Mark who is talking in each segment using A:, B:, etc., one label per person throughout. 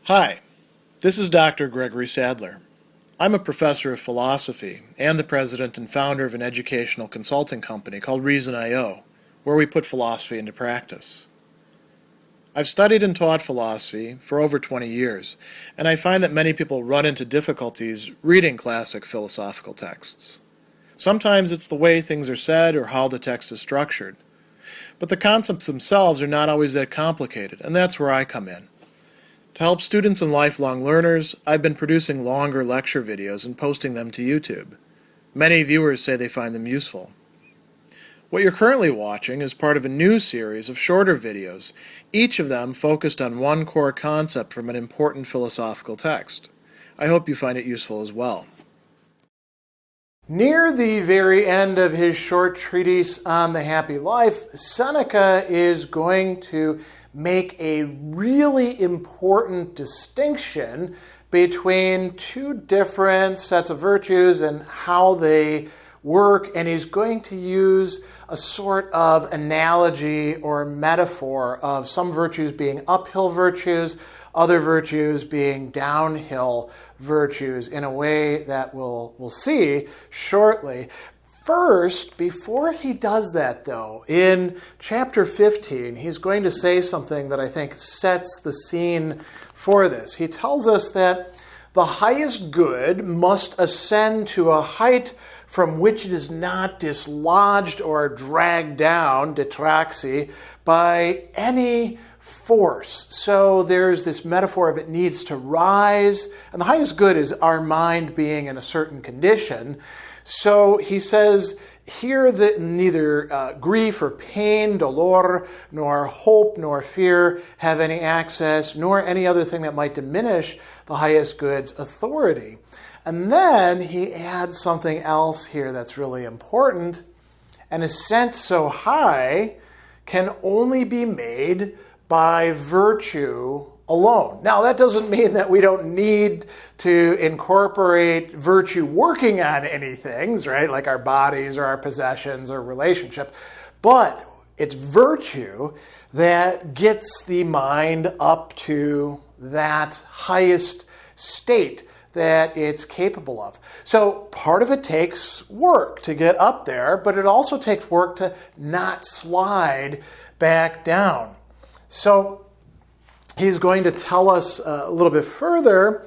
A: Hi, this is Dr. Gregory Sadler. I'm a professor of philosophy and the president and founder of an educational consulting company called Reason.io, where we put philosophy into practice. I've studied and taught philosophy for over 20 years, and I find that many people run into difficulties reading classic philosophical texts. Sometimes it's the way things are said or how the text is structured. But the concepts themselves are not always that complicated, and that's where I come in. To help students and lifelong learners, I've been producing longer lecture videos and posting them to YouTube. Many viewers say they find them useful. What you're currently watching is part of a new series of shorter videos, each of them focused on one core concept from an important philosophical text. I hope you find it useful as well. Near the very end of his short treatise on the happy life, Seneca is going to make a really important distinction between two different sets of virtues and how they work, and he's going to use a sort of analogy or metaphor of some virtues being uphill virtues, other virtues being downhill virtues in a way that we'll see shortly. First, before he does that, though, in chapter 15, he's going to say something that I think sets the scene for this. He tells us that the highest good must ascend to a height from which it is not dislodged or dragged down, detraxi, by any force. So there's this metaphor of it needs to rise, and the highest good is our mind being in a certain condition. So he says here that neither grief or pain, dolor, nor hope, nor fear have any access, nor any other thing that might diminish the highest good's authority. And then he adds something else here that's really important. An ascent so high can only be made by virtue alone. Now, that doesn't mean that we don't need to incorporate virtue working on any things, right? Like our bodies or our possessions or relationship. But it's virtue that gets the mind up to that highest state that it's capable of. So part of it takes work to get up there, but it also takes work to not slide back down. So he's going to tell us a little bit further,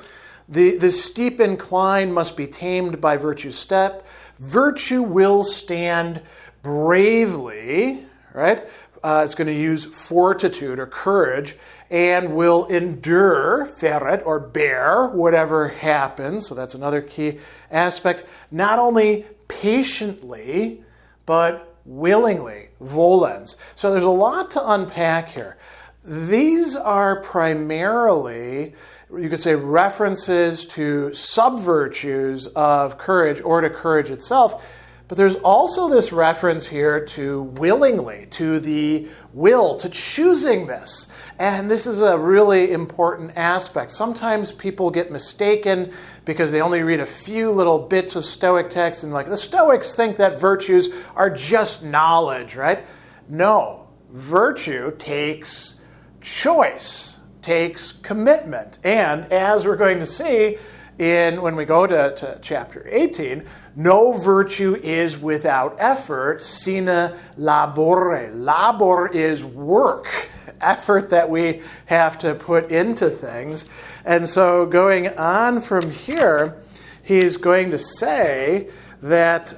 A: the steep incline must be tamed by virtue's step. Virtue will stand bravely, right? It's going to use fortitude or courage, and will endure, ferret, or bear, whatever happens. So that's another key aspect. Not only patiently, but willingly, volens. So there's a lot to unpack here. These are primarily, you could say, references to sub-virtues of courage or to courage itself. But there's also this reference here to willingly, to the will, to choosing this. And this is a really important aspect. Sometimes people get mistaken because they only read a few little bits of Stoic text and the Stoics think that virtues are just knowledge, right? No, virtue takes choice, takes commitment. And as we're going to see when we go to chapter 18, no virtue is without effort, sine labore. Labor is work, effort that we have to put into things. And so going on from here, he's going to say that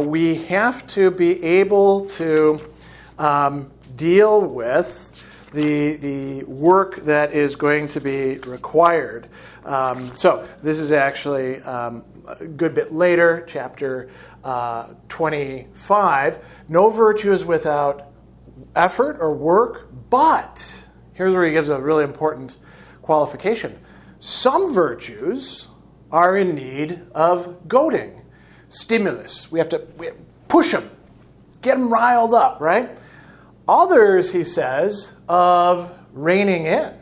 A: we have to be able to deal with the work that is going to be required. So this is actually a good bit later, chapter 25. No virtue is without effort or work, but here's where he gives a really important qualification. Some virtues are in need of goading, stimulus. We have to push them, get them riled up, right? Others, he says, of reining in,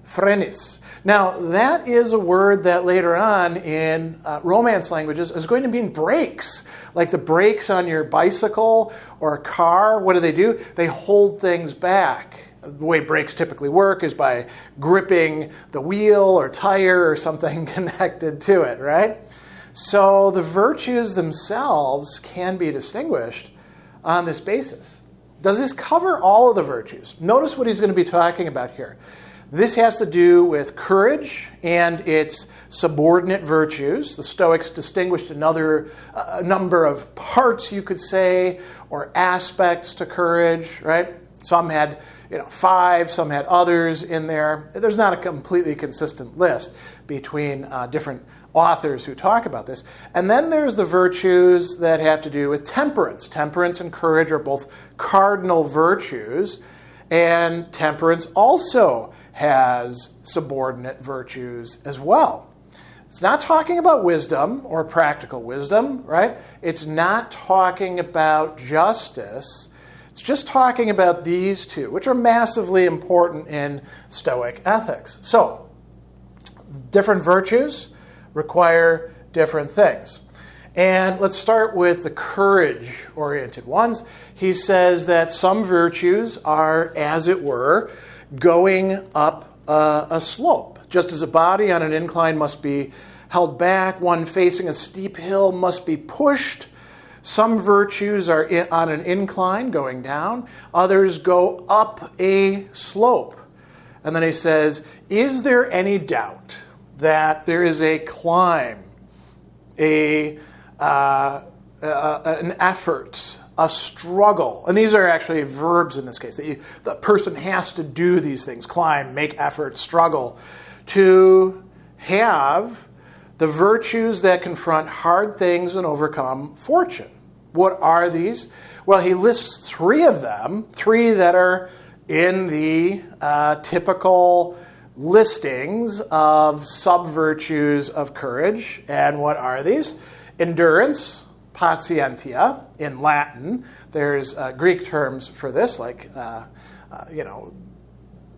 A: phrenis. Now, that is a word that later on in Romance languages is going to mean brakes. Like the brakes on your bicycle or a car, what do? They hold things back. The way brakes typically work is by gripping the wheel or tire or something connected to it, right? So the virtues themselves can be distinguished on this basis. Does this cover all of the virtues? Notice what he's going to be talking about here. This has to do with courage and its subordinate virtues. The Stoics distinguished a number of parts, you could say, or aspects to courage, right? Some had 5, some had others in there. There's not a completely consistent list between different authors who talk about this. And then there's the virtues that have to do with temperance. Temperance and courage are both cardinal virtues, and temperance also has subordinate virtues as well. It's not talking about wisdom or practical wisdom, right? It's not talking about justice. It's just talking about these two, which are massively important in Stoic ethics. So, different virtues require different things. And let's start with the courage-oriented ones. He says that some virtues are, as it were, going up a slope. Just as a body on an incline must be held back, one facing a steep hill must be pushed. Some virtues are on an incline going down. Others go up a slope. And then he says, is there any doubt that there is a climb, an effort, a struggle? And these are actually verbs in this case. The person has to do these things: climb, make effort, struggle, to have the virtues that confront hard things and overcome fortune. What are these? Well, he lists 3 of them, 3 that are in the typical listings of sub-virtues of courage. And what are these? Endurance, patientia, in Latin. There's Greek terms for this, like,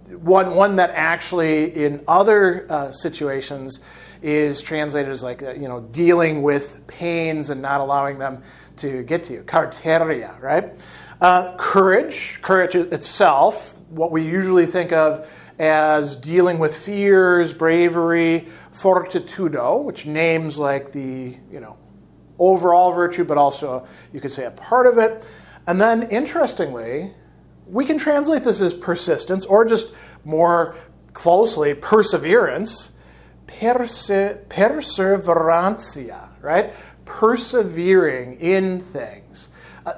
A: one that actually in other situations is translated as like, dealing with pains and not allowing them to get to you. Carteria, right? Courage itself, what we usually think of as dealing with fears, bravery, fortitudo, which names like the, overall virtue, but also you could say a part of it. And then, interestingly, we can translate this as persistence, or just more closely, perseverance. Perseverantia, right? Persevering in things.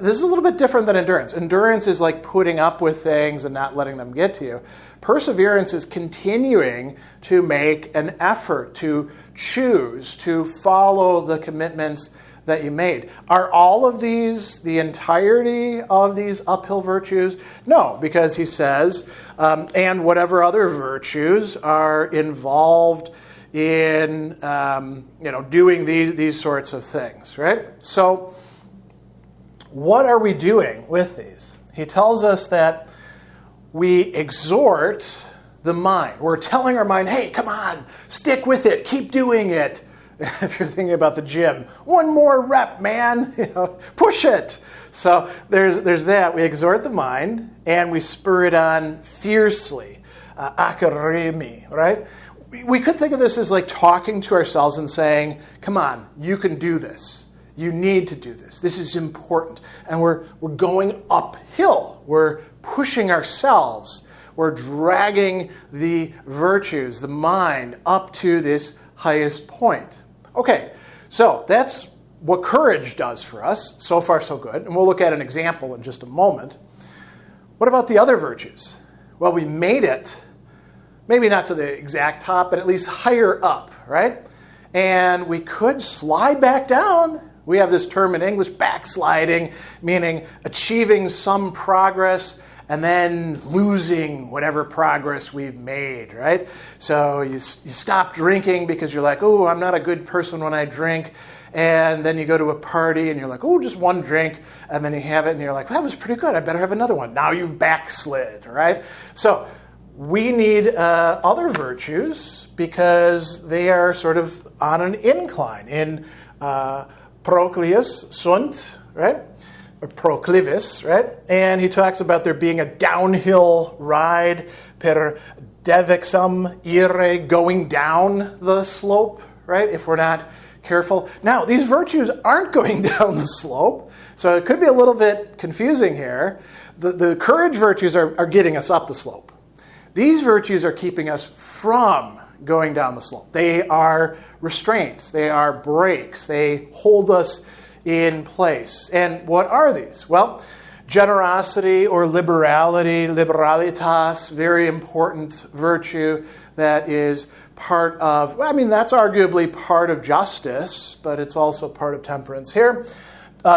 A: This is a little bit different than endurance. Endurance is like putting up with things and not letting them get to you. Perseverance is continuing to make an effort, to choose, to follow the commitments that you made. Are all of these the entirety of these uphill virtues? No, because he says, and whatever other virtues are involved in doing these sorts of things, right? So what are we doing with these? He tells us that we exhort the mind. We're telling our mind, hey, come on, stick with it, keep doing it. If you're thinking about the gym, one more rep, man, push it. So there's that. We exhort the mind and we spur it on fiercely. Akaremi, right? We could think of this as like talking to ourselves and saying, come on, you can do this. You need to do this. This is important. And we're going uphill. We're pushing ourselves. We're dragging the virtues, the mind, up to this highest point. Okay, so that's what courage does for us. So far, so good. And we'll look at an example in just a moment. What about the other virtues? Well, we made it, maybe not to the exact top, but at least higher up, right? And we could slide back down. We have this term in English, backsliding, meaning achieving some progress and then losing whatever progress we've made, right? So you stop drinking because you're like, oh, I'm not a good person when I drink. And then you go to a party and you're like, oh, just one drink. And then you have it and you're like, that was pretty good. I better have another one. Now you've backslid, right? So we need other virtues because they are sort of on an incline. In Proclius sunt, right? proclivis, right? And he talks about there being a downhill ride, per devexam ire, going down the slope, right? If we're not careful. Now, these virtues aren't going down the slope, so it could be a little bit confusing here. The courage virtues are getting us up the slope. These virtues are keeping us from going down the slope. They are restraints. They are brakes. They hold us in place. And what are these? Well, generosity or liberality, liberalitas, very important virtue that is part of, that's arguably part of justice, but it's also part of temperance here.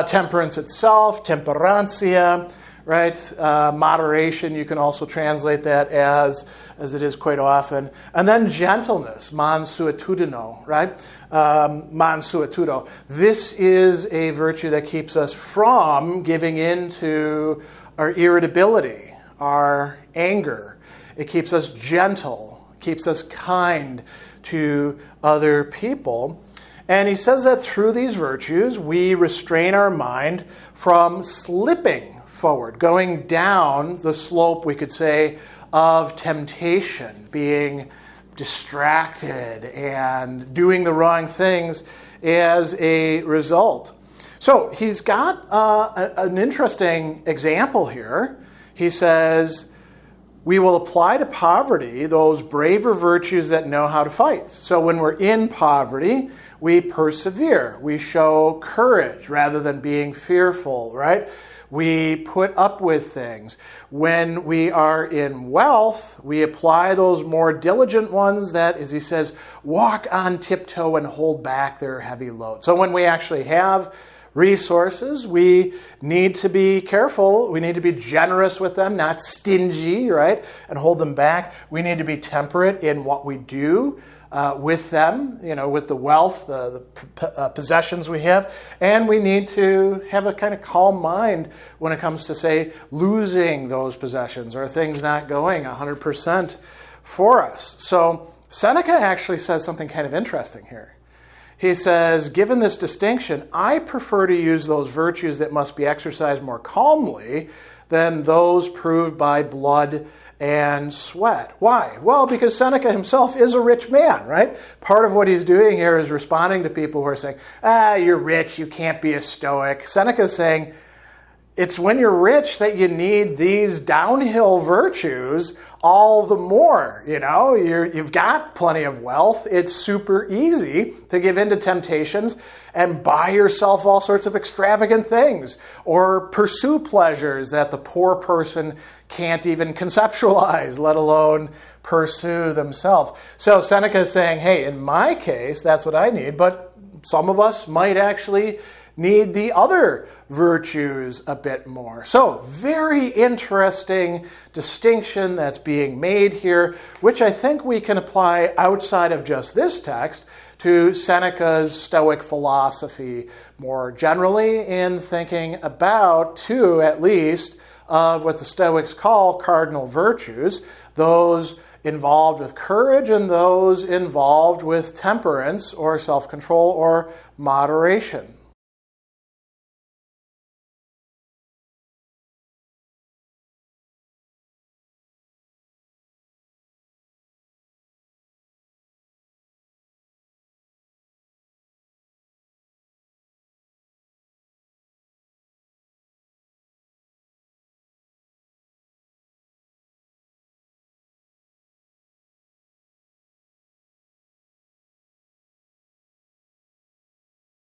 A: Temperance itself, temperantia, right? Moderation, you can also translate that as it is quite often. And then gentleness, mansuetudino, right? Mansuetudo. This is a virtue that keeps us from giving in to our irritability, our anger. It keeps us gentle, keeps us kind to other people. And he says that through these virtues, we restrain our mind from slipping forward, going down the slope, we could say, of temptation, being distracted and doing the wrong things as a result. So he's got an interesting example here. He says, we will apply to poverty those braver virtues that know how to fight. So when we're in poverty, we persevere. We show courage rather than being fearful, right? We put up with things. When we are in wealth, we apply those more diligent ones that, as he says, walk on tiptoe and hold back their heavy load. So when we actually have resources, we need to be careful. We need to be generous with them, not stingy, right? And hold them back. We need to be temperate in what we do with them, with the wealth, the possessions we have. And we need to have a kind of calm mind when it comes to, say, losing those possessions or things not going 100% for us. So Seneca actually says something kind of interesting here. He says, given this distinction, I prefer to use those virtues that must be exercised more calmly than those proved by blood and sweat. Why? Well, because Seneca himself is a rich man, right? Part of what he's doing here is responding to people who are saying, you're rich, you can't be a Stoic. Seneca is saying, it's when you're rich that you need these downhill virtues all the more. You've got plenty of wealth. It's super easy to give in to temptations and buy yourself all sorts of extravagant things or pursue pleasures that the poor person can't even conceptualize, let alone pursue themselves. So Seneca is saying, hey, in my case, that's what I need, but some of us might actually need the other virtues a bit more. So, very interesting distinction that's being made here, which I think we can apply outside of just this text to Seneca's Stoic philosophy more generally in thinking about two, at least, of what the Stoics call cardinal virtues, those involved with courage and those involved with temperance or self-control or moderation.